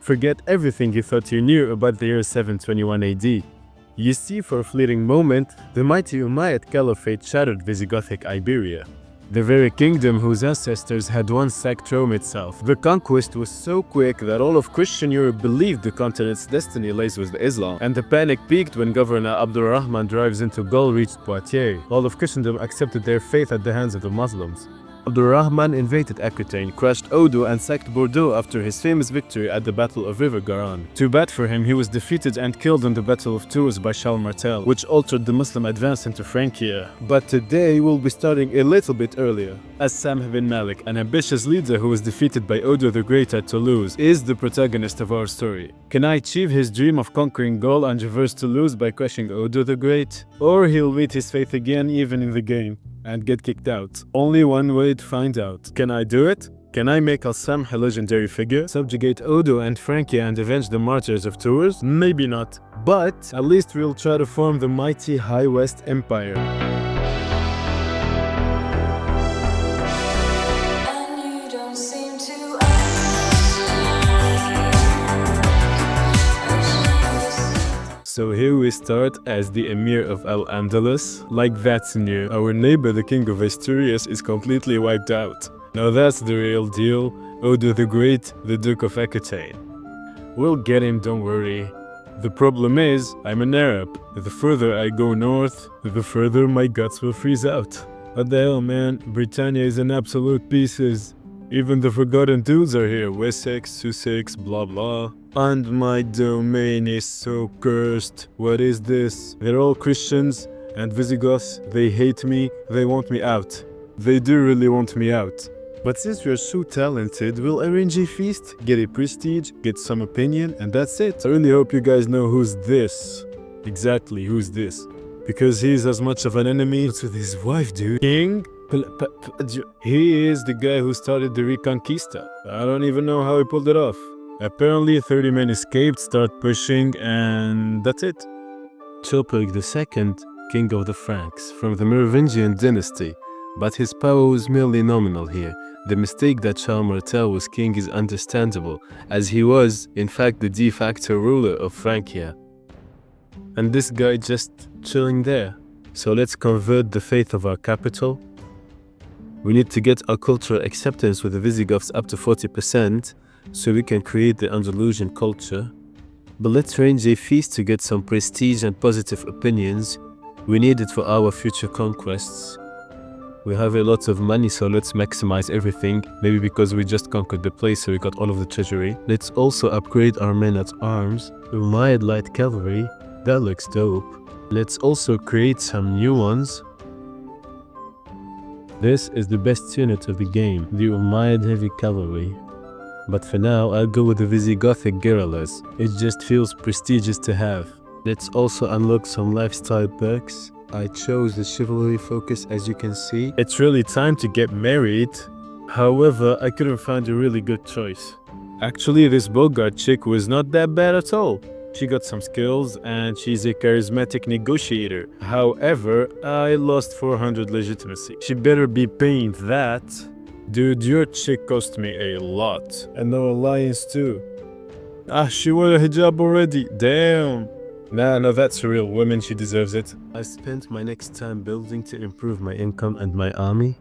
Forget everything you thought you knew about the year 721 AD. You see, for a fleeting moment, the mighty Umayyad Caliphate shattered Visigothic Iberia, the very kingdom whose ancestors had once sacked Rome itself. The conquest was so quick that all of Christian Europe believed the continent's destiny lays with Islam, and the panic peaked when Governor Abdurrahman drives into Gaul reached Poitiers. All of Christendom accepted their faith at the hands of the Muslims. Abdurrahman invaded Aquitaine, crushed Odo, and sacked Bordeaux after his famous victory at the Battle of River Garonne. Too bad for him, he was defeated and killed in the Battle of Toulouse by Charles Martel, which altered the Muslim advance into Frankia. But today we'll be starting a little bit earlier, as Samh bin Malik, an ambitious leader who was defeated by Odo the Great at Toulouse, is the protagonist of our story. Can I achieve his dream of conquering Gaul and reverse Toulouse by crushing Odo the Great? Or he'll meet his fate again even in the game and get kicked out. Only one way to find out. Can I do it? Can I make al-Samh a legendary figure, subjugate Odo and Frankia and avenge the martyrs of Tours? Maybe not. But at least we'll try to form the mighty High West Empire. So here we start as the Emir of Al-Andalus. Like that's new. Our neighbor, the King of Asturias, is completely wiped out. Now that's the real deal. Odo the Great, the Duke of Aquitaine. We'll get him, don't worry. The problem is, I'm an Arab. The further I go north, the further my guts will freeze out. What the hell, man? Britannia is in absolute pieces. Even the Forgotten Dudes are here. Wessex, Sussex, blah blah. And my domain is so cursed. What is this? They're all Christians and Visigoths. They hate me. They want me out. They do really want me out. But since we're so talented, we'll arrange a feast, get a prestige, get some opinion, and that's it. I really hope you guys know who's this. Exactly, who's this? Because he's as much of an enemy as with his wife, dude. King? He is the guy who started the Reconquista. I don't even know how he pulled it off. Apparently 30 men escaped, start pushing, and that's it. Chilperic II, king of the Franks, from the Merovingian dynasty, but his power was merely nominal here. The mistake that Charles Martel was king is understandable, as he was, in fact, the de facto ruler of Frankia. And this guy just chilling there. So let's convert the faith of our capital. We need to get our cultural acceptance with the Visigoths up to 40%, so we can create the Andalusian culture. But let's arrange a feast to get some prestige and positive opinions. We need it for our future conquests. We have a lot of money, so let's maximize everything. Maybe because we just conquered the place, so we got all of the treasury. Let's also upgrade our men at arms. Umayyad light cavalry, that looks dope. Let's also create some new ones. This is the best unit of the game, the Umayyad heavy cavalry. But for now, I'll go with the Visigothic guerrillas. It just feels prestigious to have. Let's also unlock some lifestyle perks. I chose the chivalry focus, as you can see. It's really time to get married. However, I couldn't find a really good choice. Actually, this Bulgar chick was not that bad at all. She got some skills and she's a charismatic negotiator. However, I lost 400 legitimacy. She better be paying that. Dude, your chick cost me a lot. And no alliance too. Ah, she wore a hijab already. Damn. Nah, no, that's a real woman. She deserves it. I spent my next time building to improve my income and my army.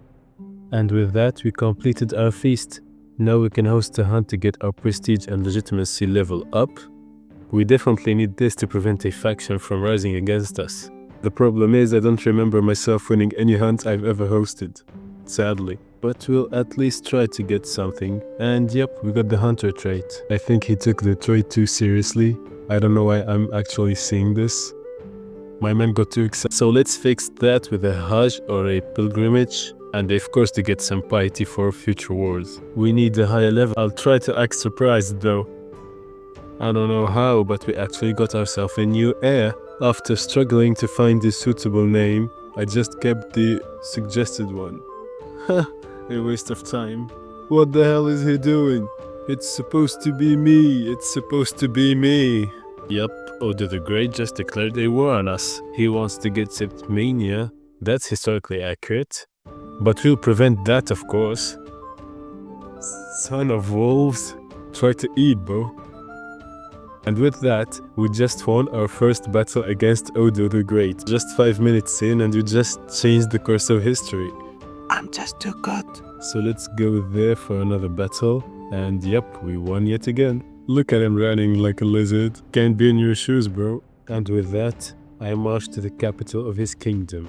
And with that, we completed our feast. Now we can host a hunt to get our prestige and legitimacy level up. We definitely need this to prevent a faction from rising against us. The problem is I don't remember myself winning any hunt I've ever hosted. Sadly. But we'll at least try to get something. And yep, we got the hunter trait. I think he took the trait too seriously. I don't know why I'm actually seeing this. My man got too excited. So let's fix that with a Hajj or a pilgrimage. And of course to get some piety for future wars. We need a higher level. I'll try to act surprised though. I don't know how, but we actually got ourselves a new heir. After struggling to find a suitable name, I just kept the suggested one. Huh. A waste of time. What the hell is he doing? It's supposed to be me. It's supposed to be me. Yup, Odo the Great just declared a war on us. He wants to get Septimania. That's historically accurate. But we'll prevent that, of course. Son of wolves. Try to eat, bro. And with that, we just won our first battle against Odo the Great. Just 5 minutes in and we just changed the course of history. I'm just too good. So let's go there for another battle. And yep, we won yet again. Look at him running like a lizard. Can't be in your shoes, bro. And with that, I marched to the capital of his kingdom.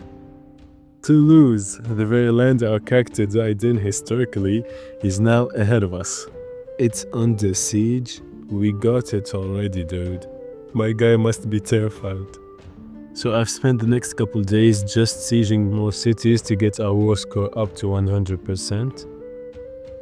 Toulouse, the very land our character died in historically, is now ahead of us. It's under siege. We got it already, dude. My guy must be terrified. So I've spent the next couple days just sieging more cities to get our war score up to 100%.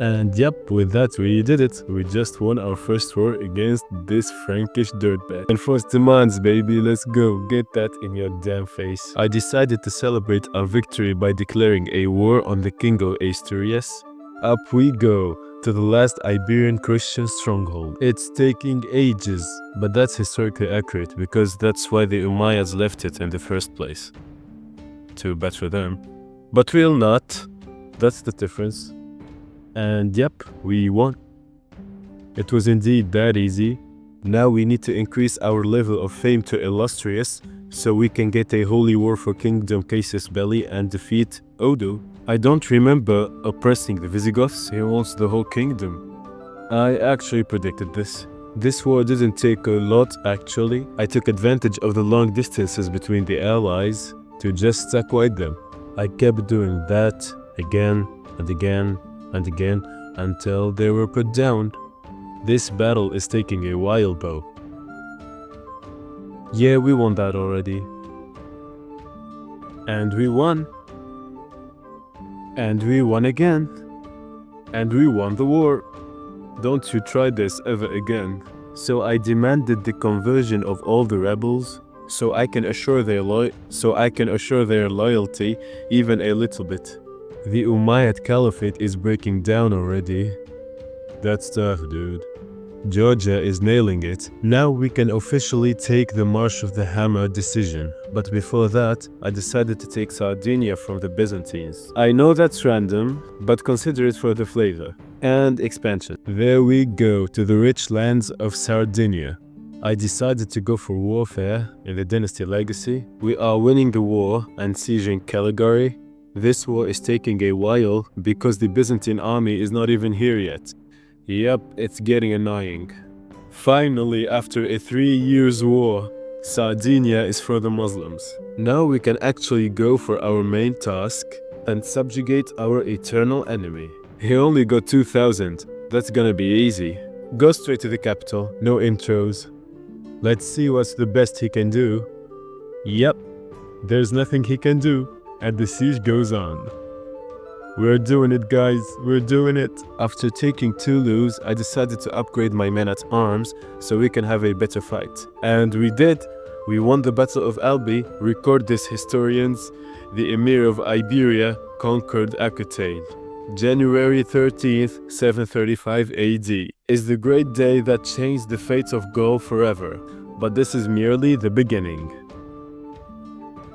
And yep, with that we did it. We just won our first war against this Frankish dirtbag. Enforced demands, baby, let's go. Get that in your damn face. I decided to celebrate our victory by declaring a war on the king of Asturias. Up we go to the last Iberian Christian stronghold. It's taking ages, but that's historically accurate because that's why the Umayyads left it in the first place. To better them. But we'll not. That's the difference. And yep, we won. It was indeed that easy. Now we need to increase our level of fame to illustrious so we can get a holy war for Kingdom Casus Belli and defeat Odo. I don't remember oppressing the Visigoths, he wants the whole kingdom. I actually predicted this. This war didn't take a lot actually. I took advantage of the long distances between the allies to just sack wipe them. I kept doing that again and again and again until they were put down. This battle is taking a while, bro. Yeah, we won that already. And we won. And we won again. And we won the war. Don't you try this ever again. So I demanded the conversion of all the rebels so I can assure their loyalty even a little bit. The Umayyad Caliphate is breaking down already. That's tough, dude. Georgia is nailing it. Now we can officially take the March of the Hammer decision. But before that, I decided to take Sardinia from the Byzantines. I know that's random, but consider it for the flavor. And expansion. There we go, to the rich lands of Sardinia. I decided to go for warfare in the dynasty legacy. We are winning the war and sieging Caligari. This war is taking a while because the Byzantine army is not even here yet. Yep, it's getting annoying. Finally, after a 3 years war, Sardinia is for the Muslims. Now we can actually go for our main task and subjugate our eternal enemy. He only got 2,000. That's gonna be easy. Go straight to the capital, no intros. Let's see what's the best he can do. Yep, there's nothing he can do. And the siege goes on. We're doing it, guys. We're doing it. After taking Toulouse, I decided to upgrade my men at arms so we can have a better fight. And we did. We won the Battle of Albi. Record this, historians. The Emir of Iberia conquered Aquitaine. January 13th, 735 AD is the great day that changed the fate of Gaul forever. But this is merely the beginning.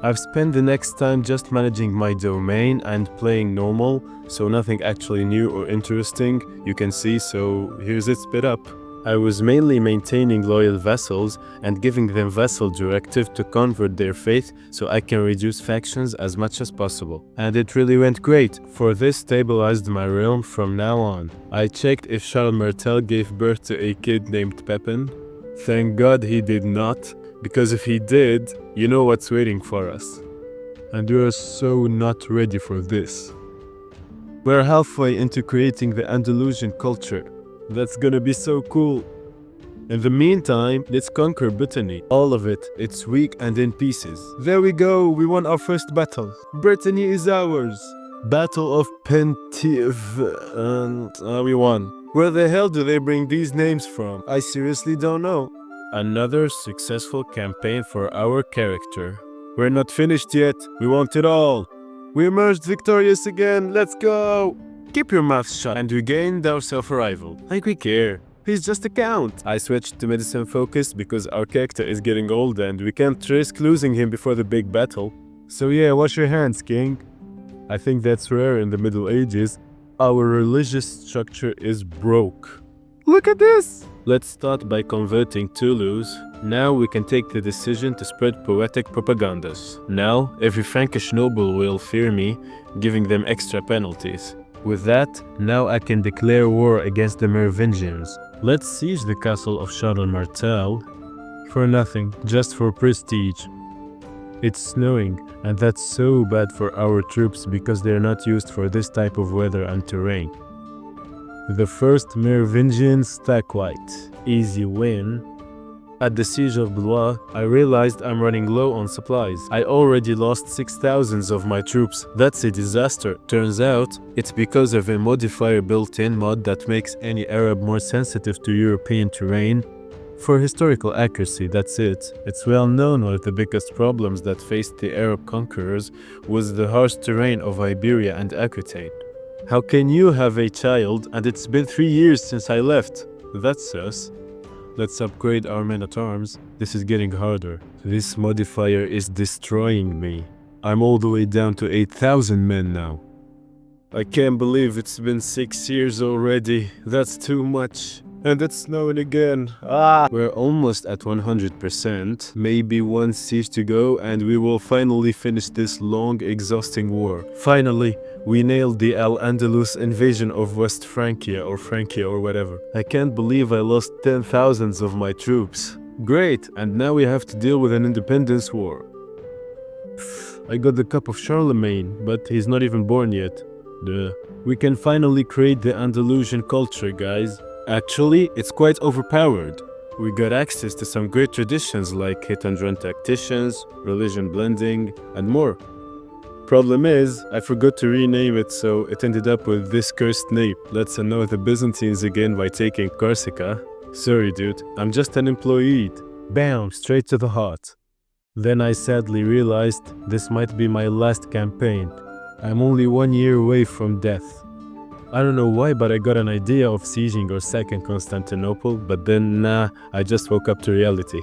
I've spent the next time just managing my domain and playing normal, so nothing actually new or interesting you can see, so here's it split up. I was mainly maintaining loyal vassals and giving them vassal directive to convert their faith so I can reduce factions as much as possible. And it really went great, for this stabilized my realm from now on. I checked if Charles Martel gave birth to a kid named Pepin. Thank God he did not. Because if he did, you know what's waiting for us. And we are so not ready for this. We're halfway into creating the Andalusian culture. That's gonna be so cool. In the meantime, let's conquer Brittany. All of it, it's weak and in pieces. There we go, we won our first battle. Brittany is ours. Battle of Pentiv, and we won. Where the hell do they bring these names from? I seriously don't know. Another successful campaign for our character. We're not finished yet, we want it all. We emerged victorious again, let's go! Keep your mouth shut. And we gained our self-arrival. Like we care. He's just a count. I switched to medicine focus because our character is getting old and we can't risk losing him before the big battle. So yeah, wash your hands, king. I think that's rare in the Middle Ages. Our religious structure is broke. Look at this! Let's start by converting Toulouse. Now we can take the decision to spread poetic propagandas. Now, every Frankish noble will fear me, giving them extra penalties. With that, now I can declare war against the Merovingians. Let's siege the castle of Charles Martel. For nothing, just for prestige. It's snowing, and that's so bad for our troops because they're not used for this type of weather and terrain. The first Merovingians stack white. Easy win. At the siege of Blois, I realized I'm running low on supplies. I already lost 6,000 of my troops. That's a disaster. Turns out, it's because of a modifier built-in mod that makes any Arab more sensitive to European terrain. For historical accuracy, that's it. It's well known one of the biggest problems that faced the Arab conquerors was the harsh terrain of Iberia and Aquitaine. How can you have a child and it's been 3 years since I left? That's sus. Let's upgrade our men-at-arms. This is getting harder. This modifier is destroying me. I'm all the way down to 8,000 men now. I can't believe it's been 6 years already. That's too much. And it's snowing again. We're almost at 100%. Maybe one siege to go and we will finally finish this long, exhausting war. Finally, we nailed the Al-Andalus invasion of West Frankia or whatever. I can't believe I lost 10,000 of my troops. Great, and now we have to deal with an independence war. I got the cup of Charlemagne, but he's not even born yet. Duh. We can finally create the Andalusian culture, guys. Actually, it's quite overpowered. We got access to some great traditions like hit and run tacticians, religion blending, and more. Problem is, I forgot to rename it, so it ended up with this cursed name. Let's annoy the Byzantines again by taking Corsica. Sorry dude, I'm just an employee. Bam, straight to the heart. Then I sadly realized this might be my last campaign. I'm only 1 year away from death. I don't know why, but I got an idea of sieging or sacking Constantinople, but then nah, I just woke up to reality.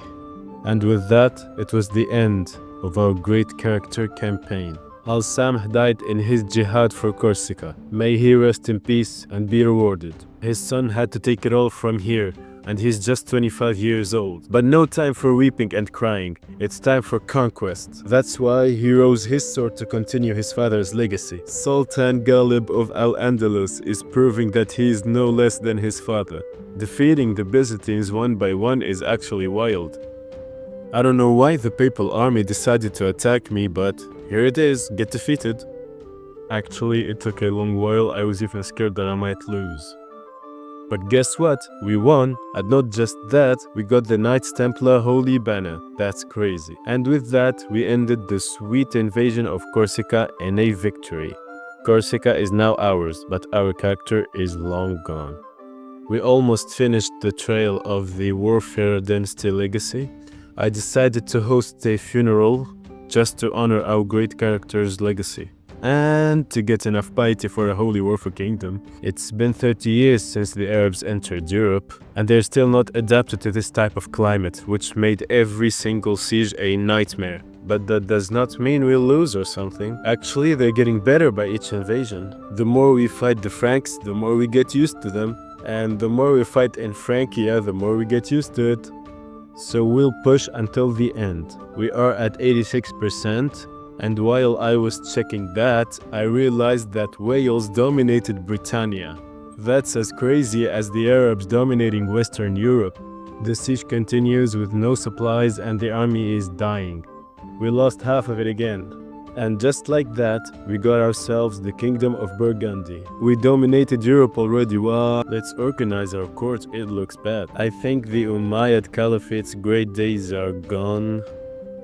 And with that, it was the end of our great character campaign. Al-Samh died in his jihad for Corsica. May he rest in peace and be rewarded. His son had to take it all from here, and he's just 25 years old. But no time for weeping and crying. It's time for conquest. That's why he rose his sword to continue his father's legacy. Sultan Ghalib of Al-Andalus is proving that he is no less than his father. Defeating the Byzantines one by one is actually wild. I don't know why the papal army decided to attack me, but here it is, get defeated. Actually, it took a long while. I was even scared that I might lose. But guess what? We won, and not just that, we got the Knights Templar Holy Banner. That's crazy. And with that, we ended the sweet invasion of Corsica in a victory. Corsica is now ours, but our character is long gone. We almost finished the trail of the warfare dynasty legacy. I decided to host a funeral just to honor our great character's legacy. And to get enough piety for a holy war for kingdom. It's been 30 years since the Arabs entered Europe, and they're still not adapted to this type of climate, which made every single siege a nightmare. But that does not mean we'll lose or something. Actually, they're getting better by each invasion. The more we fight the Franks, the more we get used to them. And the more we fight in Frankia, the more we get used to it. So we'll push until the end. We are at 86%. And while I was checking that, I realized that Wales dominated Britannia. That's as crazy as the Arabs dominating Western Europe. The siege continues with no supplies and the army is dying. We lost half of it again. And just like that, we got ourselves the Kingdom of Burgundy. We dominated Europe already. Wow, let's organize our court. It looks bad. I think the Umayyad Caliphate's great days are gone.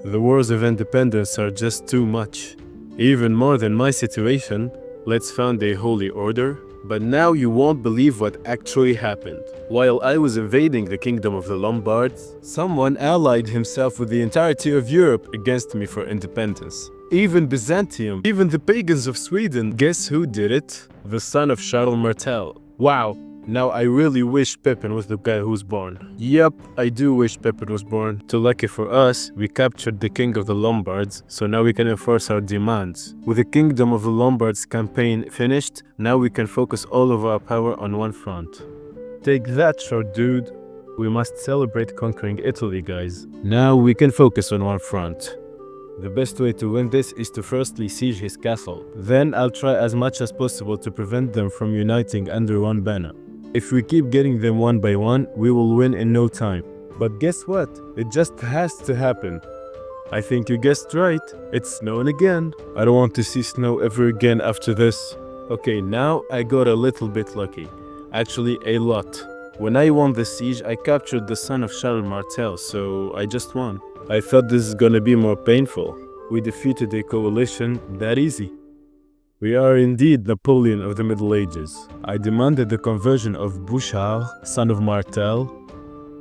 The wars of independence are just too much. Even more than my situation. Let's found a holy order. But now you won't believe what actually happened. While I was invading the kingdom of the Lombards, someone allied himself with the entirety of Europe against me for independence. Even Byzantium, even the pagans of Sweden. Guess who did it? The son of Charles Martel. Wow. Now I really wish Pepin was the guy who was born. Yep, I do wish Pepin was born. Too lucky for us, we captured the king of the Lombards, so now we can enforce our demands. With the Kingdom of the Lombards campaign finished, now we can focus all of our power on one front. Take that, short dude. We must celebrate conquering Italy, guys. Now we can focus on one front. The best way to win this is to firstly siege his castle. Then I'll try as much as possible to prevent them from uniting under one banner. If we keep getting them one by one, we will win in no time. But guess what? It just has to happen. I think you guessed right. It's snowing again. I don't want to see snow ever again after this. Okay, now I got a little bit lucky. Actually, a lot. When I won the siege, I captured the son of Charles Martel, so I just won. I thought this is gonna be more painful. We defeated a coalition that easy. We are indeed Napoleon of the Middle Ages. I demanded the conversion of Bouchard, son of Martel.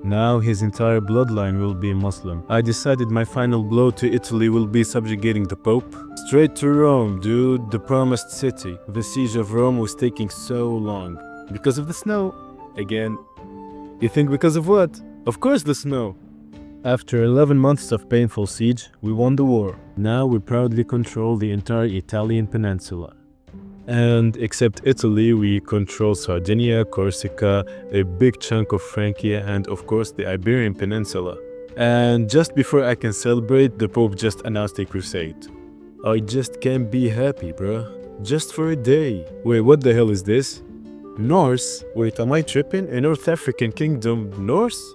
Now his entire bloodline will be Muslim. I decided my final blow to Italy will be subjugating the Pope. Straight to Rome, dude, the promised city. The siege of Rome was taking so long. Because of the snow. Again. You think because of what? Of course the snow. After 11 months of painful siege, we won the war. Now we proudly control the entire Italian peninsula. And except Italy, we control Sardinia, Corsica, a big chunk of Frankia, and of course the Iberian Peninsula. And just before I can celebrate, the Pope just announced a crusade. I just can't be happy, bruh. Just for a day. Wait, what the hell is this? Norse? Wait, am I tripping? A North African kingdom, Norse?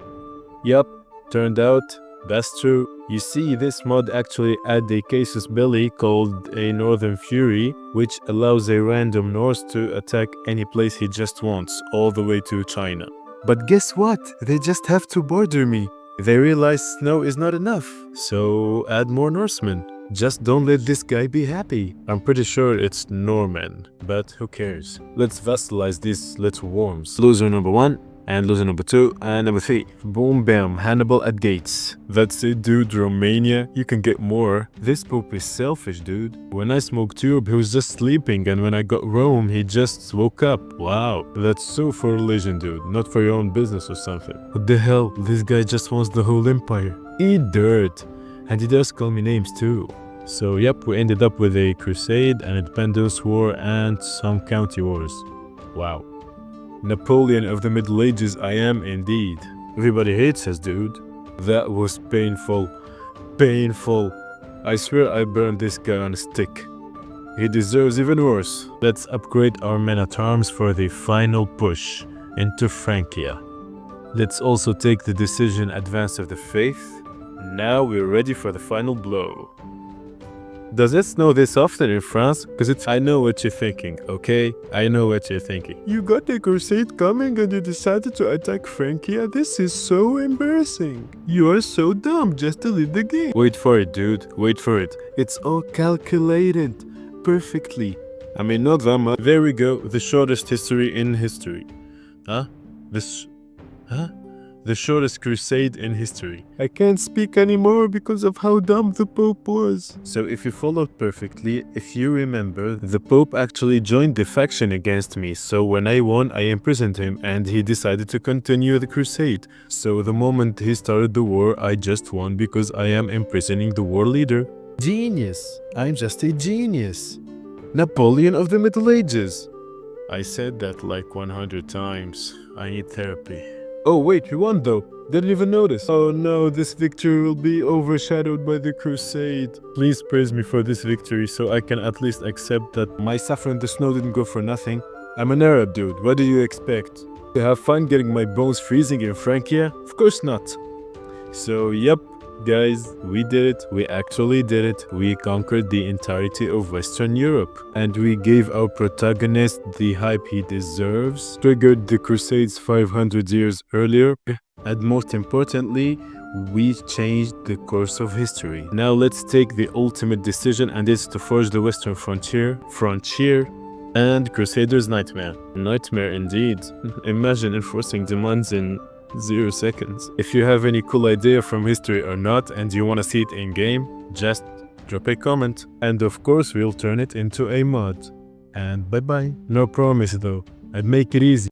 Yup, turned out, that's true. You see, this mod actually adds a casus belli called a Northern Fury, which allows a random Norse to attack any place he just wants, all the way to China. But guess what? They just have to border me. They realize snow is not enough, so add more Norsemen. Just don't let this guy be happy. I'm pretty sure it's Norman, but who cares? Let's vassalize these little worms. Loser number 1, and loser number 2, and number 3. Boom bam, Hannibal at gates. That's it, dude. Romania, you can get more. This Pope is selfish, dude. When I smoked Europe, he was just sleeping, and when I got Rome, he just woke up. Wow, that's so for religion, dude, not for your own business or something. What the hell? This guy just wants the whole empire. Eat dirt. And he does call me names too. So yep, we ended up with a crusade, an independence war, and some county wars. Wow. Napoleon of the Middle Ages I am indeed. Everybody hates us, dude. That was painful. Painful. I swear I burned this guy on a stick. He deserves even worse. Let's upgrade our men-at-arms for the final push into Frankia. Let's also take the decision advance of the faith. Now we're ready for the final blow. Does it snow this often in France? Because I know what you're thinking, okay? I know what you're thinking. You got a crusade coming and you decided to attack Frankia? This is so embarrassing. You are so dumb just to leave the game. Wait for it, dude. Wait for it. It's all calculated perfectly. I mean, not that much. There we go. The shortest history in history. Huh? The shortest crusade in history. I can't speak anymore because of how dumb the Pope was. So if you followed perfectly, if you remember, the Pope actually joined the faction against me. So when I won, I imprisoned him and he decided to continue the crusade. So the moment he started the war, I just won because I am imprisoning the war leader. Genius. I'm just a genius. Napoleon of the Middle Ages. I said that like 100 times. I need therapy. Oh wait, we won though. Didn't even notice. Oh no, this victory will be overshadowed by the crusade. Please praise me for this victory so I can at least accept that my suffering in the snow didn't go for nothing. I'm an Arab, dude. What do you expect? To have fun getting my bones freezing in Frankia? Of course not. So yep, guys, we did it. We actually did it. We conquered the entirety of Western Europe. And we gave our protagonist the hype he deserves. Triggered the Crusades 500 years earlier. And most importantly, we changed the course of history. Now let's take the ultimate decision, and it's to forge the Western frontier. And Crusader's nightmare. Nightmare indeed. Imagine enforcing demands in 0 seconds. If you have any cool idea from history or not and you want to see it in game, just drop a comment. And of course we'll turn it into a mod. And bye bye. No promise though. I'd make it easy.